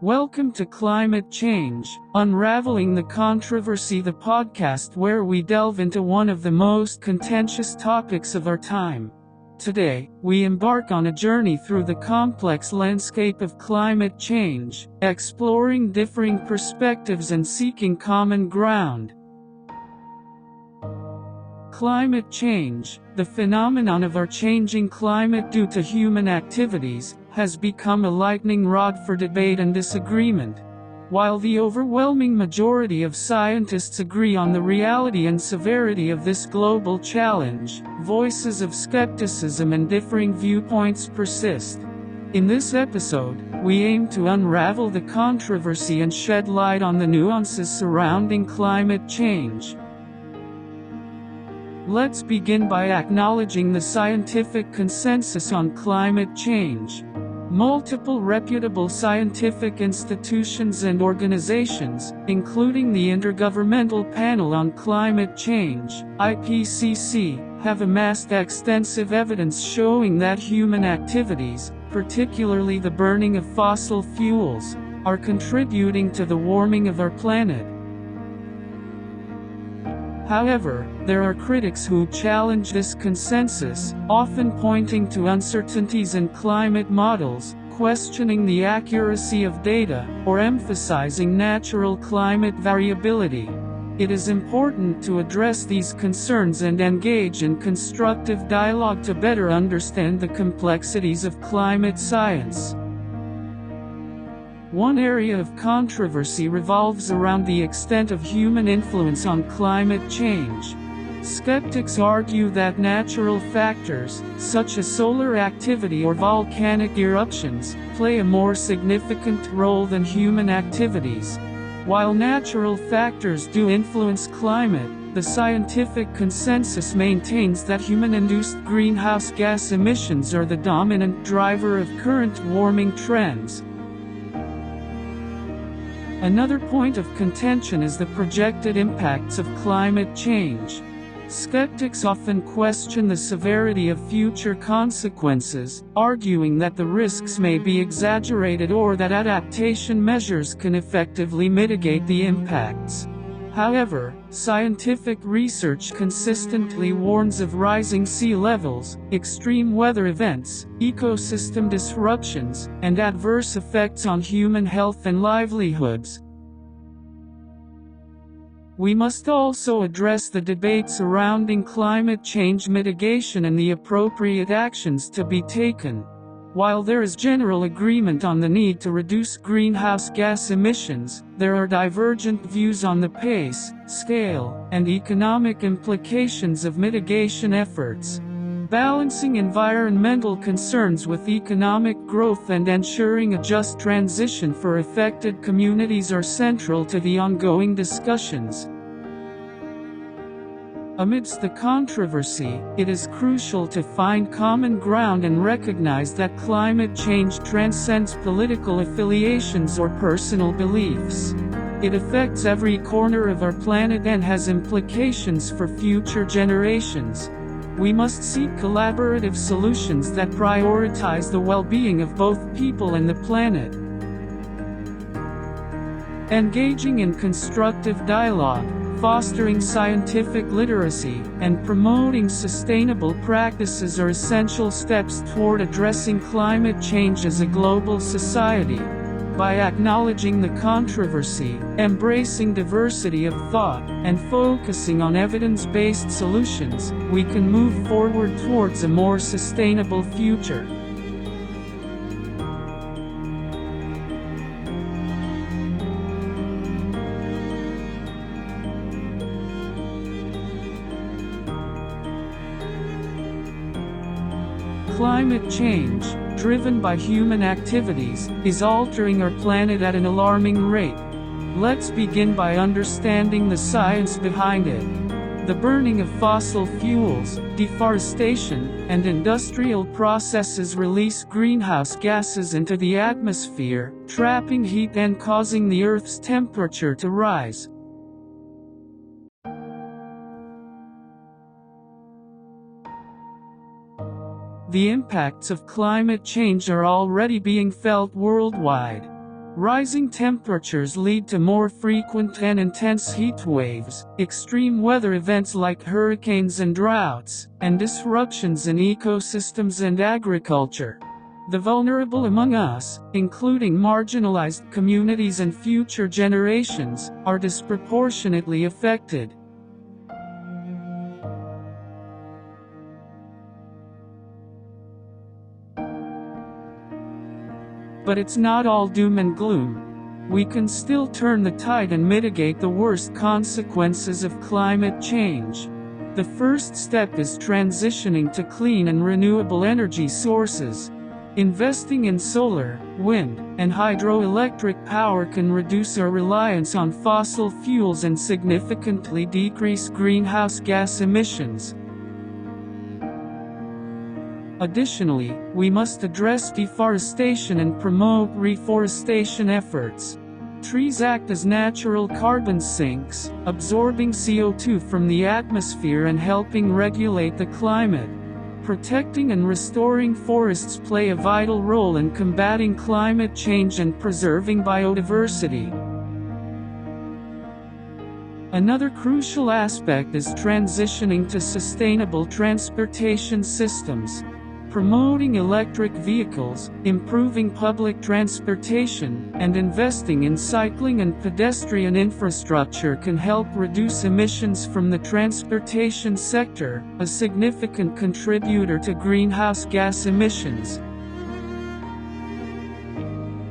Welcome to Climate Change, Unraveling the Controversy, the podcast where we delve into one of the most contentious topics of our time. Today, we embark on a journey through the complex landscape of climate change, exploring differing perspectives and seeking common ground. Climate change, the phenomenon of our changing climate due to human activities, has become a lightning rod for debate and disagreement. While the overwhelming majority of scientists agree on the reality and severity of this global challenge, voices of skepticism and differing viewpoints persist. In this episode, we aim to unravel the controversy and shed light on the nuances surrounding climate change. Let's begin by acknowledging the scientific consensus on climate change. Multiple reputable scientific institutions and organizations, including the Intergovernmental Panel on Climate Change, IPCC, have amassed extensive evidence showing that human activities, particularly the burning of fossil fuels, are contributing to the warming of our planet. However, there are critics who challenge this consensus, often pointing to uncertainties in climate models, questioning the accuracy of data, or emphasizing natural climate variability. It is important to address these concerns and engage in constructive dialogue to better understand the complexities of climate science. One area of controversy revolves around the extent of human influence on climate change. Skeptics argue that natural factors, such as solar activity or volcanic eruptions, play a more significant role than human activities. While natural factors do influence climate, the scientific consensus maintains that human-induced greenhouse gas emissions are the dominant driver of current warming trends. Another point of contention is the projected impacts of climate change. Skeptics often question the severity of future consequences, arguing that the risks may be exaggerated or that adaptation measures can effectively mitigate the impacts. However, scientific research consistently warns of rising sea levels, extreme weather events, ecosystem disruptions, and adverse effects on human health and livelihoods. We must also address the debate surrounding climate change mitigation and the appropriate actions to be taken. While there is general agreement on the need to reduce greenhouse gas emissions, there are divergent views on the pace, scale, and economic implications of mitigation efforts. Balancing environmental concerns with economic growth and ensuring a just transition for affected communities are central to the ongoing discussions. Amidst the controversy, it is crucial to find common ground and recognize that climate change transcends political affiliations or personal beliefs. It affects every corner of our planet and has implications for future generations. We must seek collaborative solutions that prioritize the well-being of both people and the planet. Engaging in constructive dialogue, fostering scientific literacy, and promoting sustainable practices are essential steps toward addressing climate change as a global society. By acknowledging the controversy, embracing diversity of thought, and focusing on evidence-based solutions, we can move forward towards a more sustainable future. Climate change, driven by human activities, is altering our planet at an alarming rate. Let's begin by understanding the science behind it. The burning of fossil fuels, deforestation, and industrial processes release greenhouse gases into the atmosphere, trapping heat and causing the Earth's temperature to rise. The impacts of climate change are already being felt worldwide. Rising temperatures lead to more frequent and intense heat waves, extreme weather events like hurricanes and droughts, and disruptions in ecosystems and agriculture. The vulnerable among us, including marginalized communities and future generations, are disproportionately affected. But it's not all doom and gloom. We can still turn the tide and mitigate the worst consequences of climate change. The first step is transitioning to clean and renewable energy sources. Investing in solar, wind, and hydroelectric power can reduce our reliance on fossil fuels and significantly decrease greenhouse gas emissions. Additionally, we must address deforestation and promote reforestation efforts. Trees act as natural carbon sinks, absorbing CO2 from the atmosphere and helping regulate the climate. Protecting and restoring forests play a vital role in combating climate change and preserving biodiversity. Another crucial aspect is transitioning to sustainable transportation systems. Promoting electric vehicles, improving public transportation, and investing in cycling and pedestrian infrastructure can help reduce emissions from the transportation sector, a significant contributor to greenhouse gas emissions.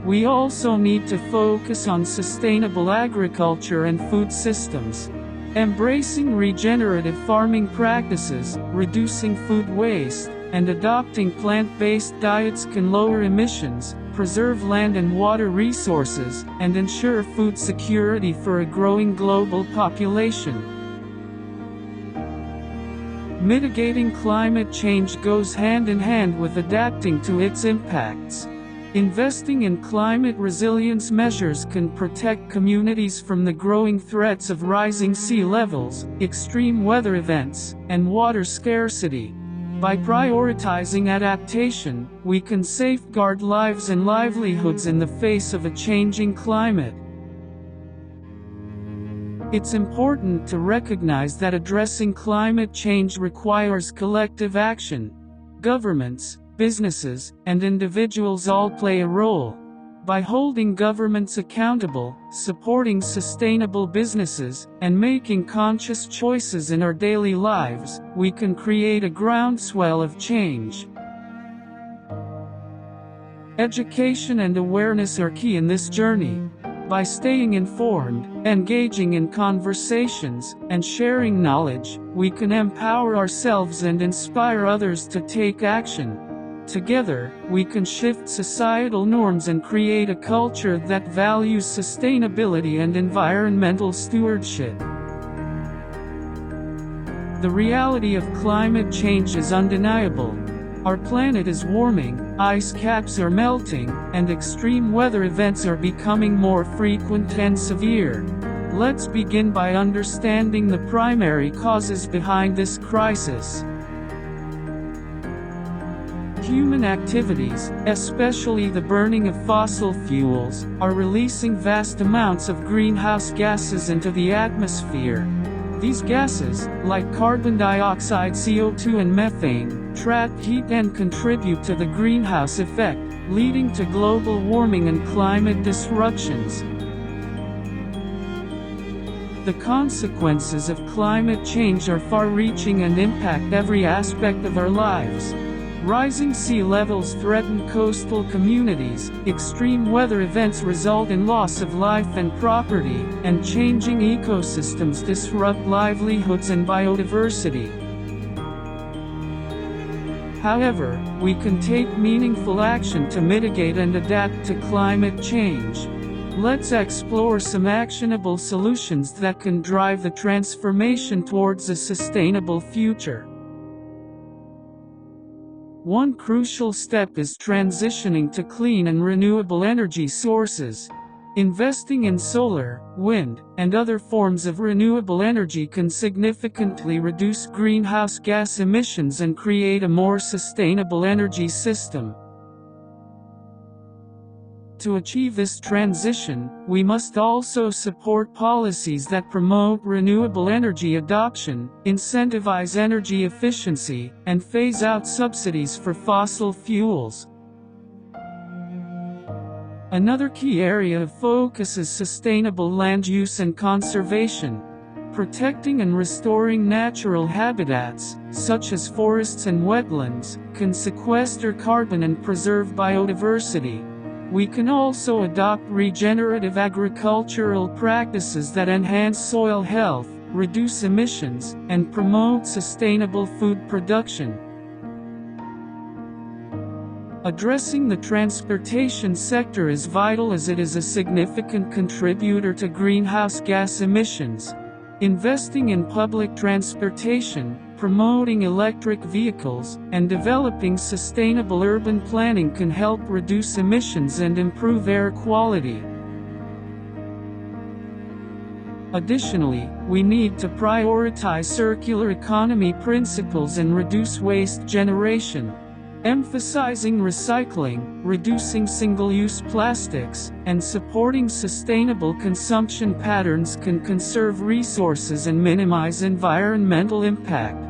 We also need to focus on sustainable agriculture and food systems. Embracing regenerative farming practices, reducing food waste, and adopting plant-based diets can lower emissions, preserve land and water resources, and ensure food security for a growing global population. Mitigating climate change goes hand in hand with adapting to its impacts. Investing in climate resilience measures can protect communities from the growing threats of rising sea levels, extreme weather events, and water scarcity. By prioritizing adaptation, we can safeguard lives and livelihoods in the face of a changing climate. It's important to recognize that addressing climate change requires collective action. Governments, businesses, and individuals all play a role. By holding governments accountable, supporting sustainable businesses, and making conscious choices in our daily lives, we can create a groundswell of change. Education and awareness are key in this journey. By staying informed, engaging in conversations, and sharing knowledge, we can empower ourselves and inspire others to take action. Together, we can shift societal norms and create a culture that values sustainability and environmental stewardship. The reality of climate change is undeniable. Our planet is warming, ice caps are melting, and extreme weather events are becoming more frequent and severe. Let's begin by understanding the primary causes behind this crisis. Human activities, especially the burning of fossil fuels, are releasing vast amounts of greenhouse gases into the atmosphere. These gases, like carbon dioxide, CO2 and methane, trap heat and contribute to the greenhouse effect, leading to global warming and climate disruptions. The consequences of climate change are far-reaching and impact every aspect of our lives. Rising sea levels threaten coastal communities, extreme weather events result in loss of life and property, and changing ecosystems disrupt livelihoods and biodiversity. However, we can take meaningful action to mitigate and adapt to climate change. Let's explore some actionable solutions that can drive the transformation towards a sustainable future. One crucial step is transitioning to clean and renewable energy sources. Investing in solar, wind, and other forms of renewable energy can significantly reduce greenhouse gas emissions and create a more sustainable energy system. To achieve this transition, we must also support policies that promote renewable energy adoption, incentivize energy efficiency, and phase out subsidies for fossil fuels. Another key area of focus is sustainable land use and conservation. Protecting and restoring natural habitats, such as forests and wetlands, can sequester carbon and preserve biodiversity. We can also adopt regenerative agricultural practices that enhance soil health, reduce emissions, and promote sustainable food production. Addressing the transportation sector is vital as it is a significant contributor to greenhouse gas emissions. Investing in public transportation, promoting electric vehicles, and developing sustainable urban planning can help reduce emissions and improve air quality. Additionally, we need to prioritize circular economy principles and reduce waste generation. Emphasizing recycling, reducing single-use plastics, and supporting sustainable consumption patterns can conserve resources and minimize environmental impact.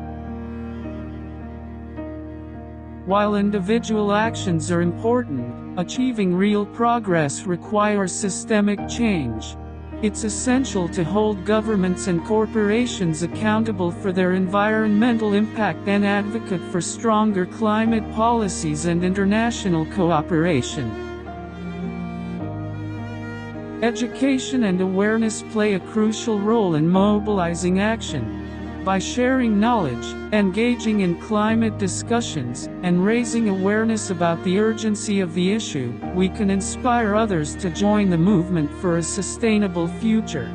While individual actions are important, achieving real progress requires systemic change. It's essential to hold governments and corporations accountable for their environmental impact and advocate for stronger climate policies and international cooperation. Education and awareness play a crucial role in mobilizing action. By sharing knowledge, engaging in climate discussions, and raising awareness about the urgency of the issue, we can inspire others to join the movement for a sustainable future.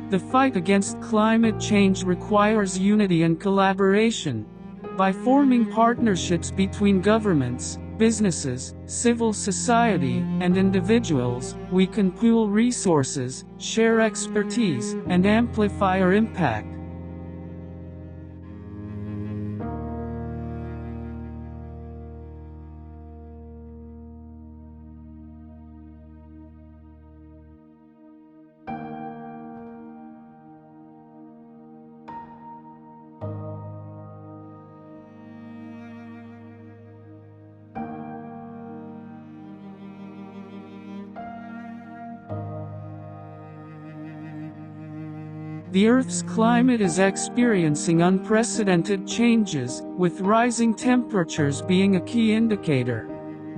The fight against climate change requires unity and collaboration. By forming partnerships between governments, businesses, civil society, and individuals, we can pool resources, share expertise, and amplify our impact. The Earth's climate is experiencing unprecedented changes, with rising temperatures being a key indicator.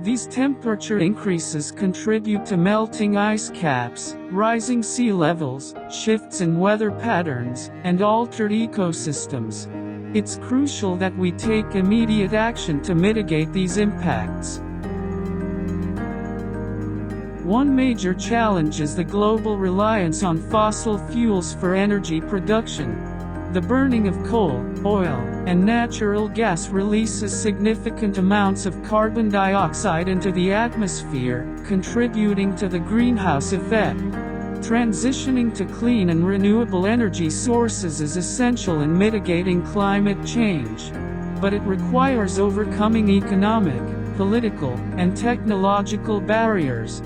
These temperature increases contribute to melting ice caps, rising sea levels, shifts in weather patterns, and altered ecosystems. It's crucial that we take immediate action to mitigate these impacts. One major challenge is the global reliance on fossil fuels for energy production. The burning of coal, oil, and natural gas releases significant amounts of carbon dioxide into the atmosphere, contributing to the greenhouse effect. Transitioning to clean and renewable energy sources is essential in mitigating climate change. But it requires overcoming economic, political, and technological barriers.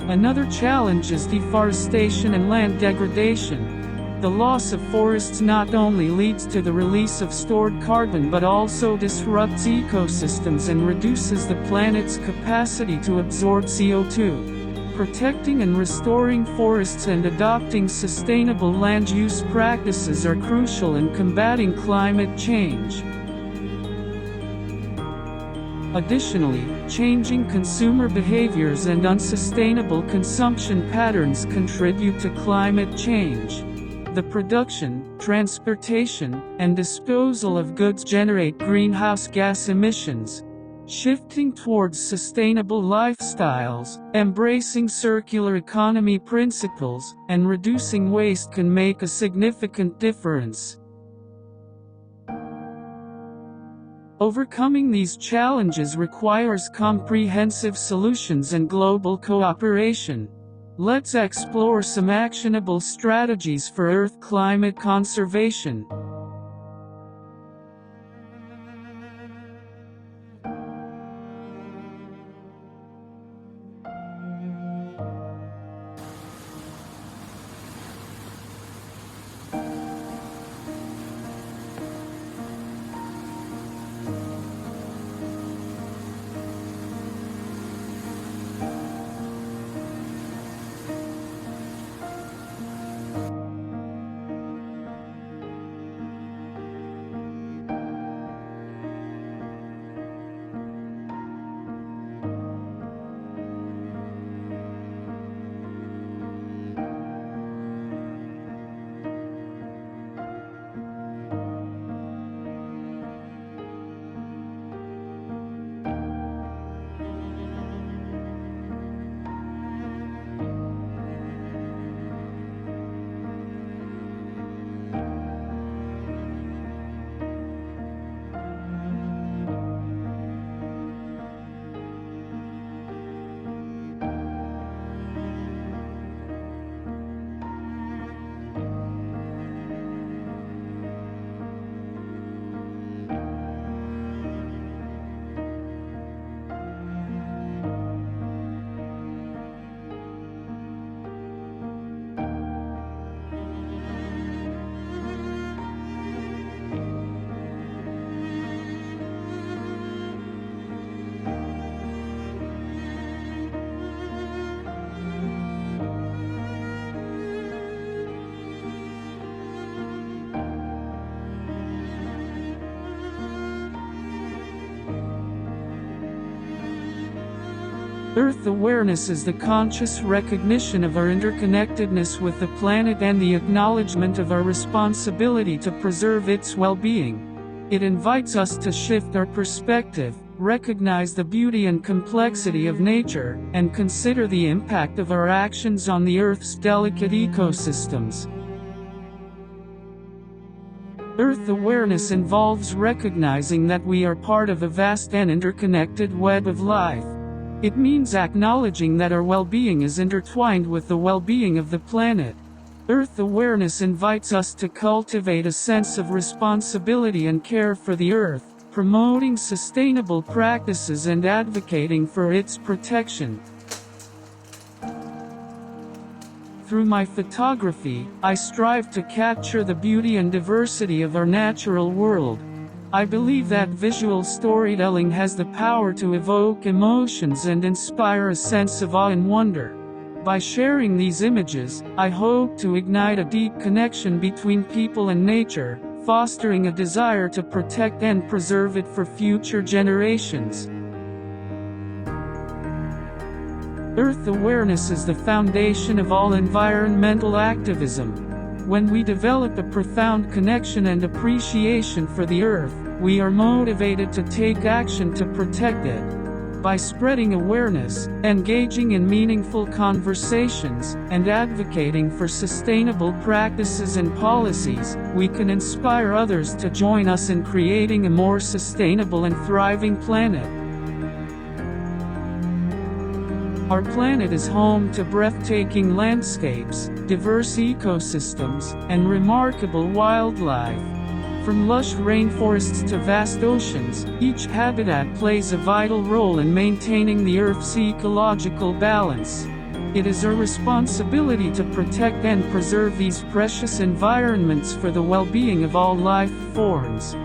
Another challenge is deforestation and land degradation. The loss of forests not only leads to the release of stored carbon but also disrupts ecosystems and reduces the planet's capacity to absorb CO2. Protecting and restoring forests and adopting sustainable land use practices are crucial in combating climate change. Additionally, changing consumer behaviors and unsustainable consumption patterns contribute to climate change. The production, transportation, and disposal of goods generate greenhouse gas emissions. Shifting towards sustainable lifestyles, embracing circular economy principles, and reducing waste can make a significant difference. Overcoming these challenges requires comprehensive solutions and global cooperation. Let's explore some actionable strategies for Earth climate conservation. Earth awareness is the conscious recognition of our interconnectedness with the planet and the acknowledgement of our responsibility to preserve its well-being. It invites us to shift our perspective, recognize the beauty and complexity of nature, and consider the impact of our actions on the Earth's delicate ecosystems. Earth awareness involves recognizing that we are part of a vast and interconnected web of life. It means acknowledging that our well-being is intertwined with the well-being of the planet. Earth awareness invites us to cultivate a sense of responsibility and care for the Earth, promoting sustainable practices and advocating for its protection. Through my photography, I strive to capture the beauty and diversity of our natural world. I believe that visual storytelling has the power to evoke emotions and inspire a sense of awe and wonder. By sharing these images, I hope to ignite a deep connection between people and nature, fostering a desire to protect and preserve it for future generations. Earth awareness is the foundation of all environmental activism. When we develop a profound connection and appreciation for the Earth, we are motivated to take action to protect it. By spreading awareness, engaging in meaningful conversations, and advocating for sustainable practices and policies, we can inspire others to join us in creating a more sustainable and thriving planet. Our planet is home to breathtaking landscapes, diverse ecosystems, and remarkable wildlife. From lush rainforests to vast oceans, each habitat plays a vital role in maintaining the Earth's ecological balance. It is our responsibility to protect and preserve these precious environments for the well-being of all life forms.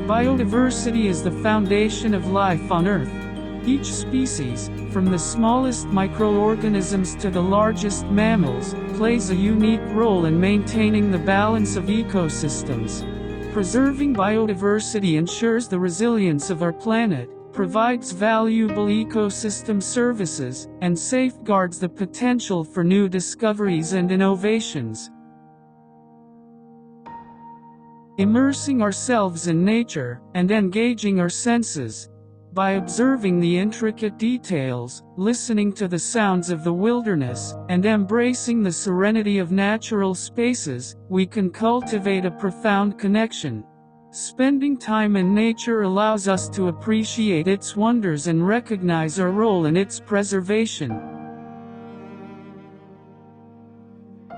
Biodiversity is the foundation of life on Earth. Each species, from the smallest microorganisms to the largest mammals, plays a unique role in maintaining the balance of ecosystems. Preserving biodiversity ensures the resilience of our planet, provides valuable ecosystem services, and safeguards the potential for new discoveries and innovations. Immersing ourselves in nature, and engaging our senses. By observing the intricate details, listening to the sounds of the wilderness, and embracing the serenity of natural spaces, we can cultivate a profound connection. Spending time in nature allows us to appreciate its wonders and recognize our role in its preservation.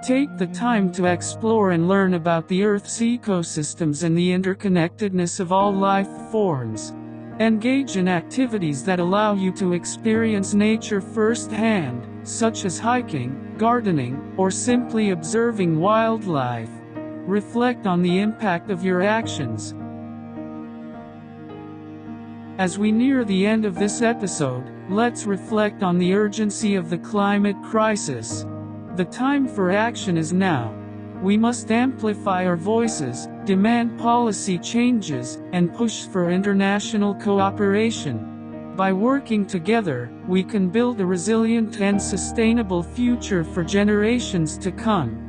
Take the time to explore and learn about the Earth's ecosystems and the interconnectedness of all life forms. Engage in activities that allow you to experience nature firsthand, such as hiking, gardening, or simply observing wildlife. Reflect on the impact of your actions. As we near the end of this episode, let's reflect on the urgency of the climate crisis. The time for action is now. We must amplify our voices, demand policy changes, and push for international cooperation. By working together, we can build a resilient and sustainable future for generations to come.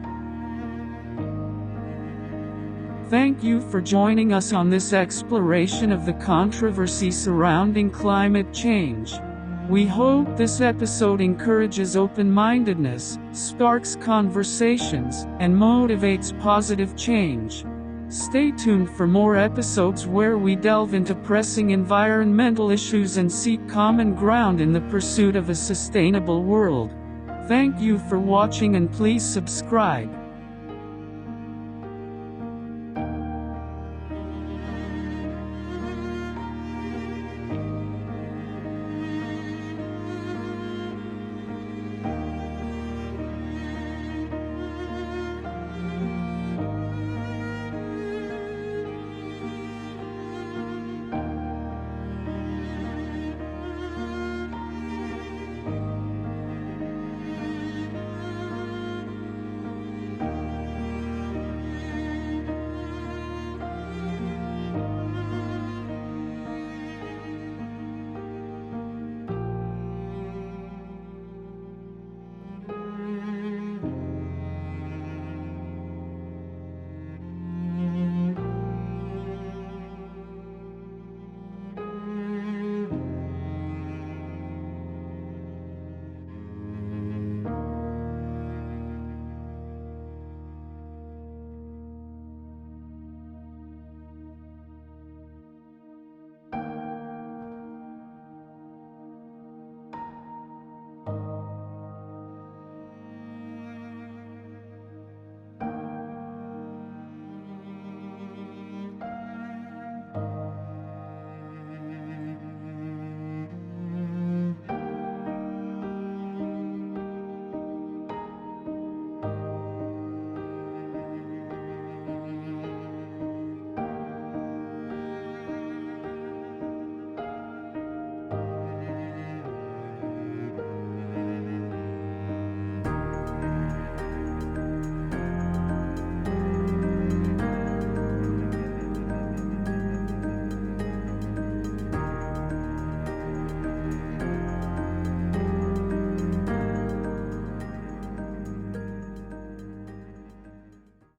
Thank you for joining us on this exploration of the controversy surrounding climate change. We hope this episode encourages open-mindedness, sparks conversations, and motivates positive change. Stay tuned for more episodes where we delve into pressing environmental issues and seek common ground in the pursuit of a sustainable world. Thank you for watching and please subscribe.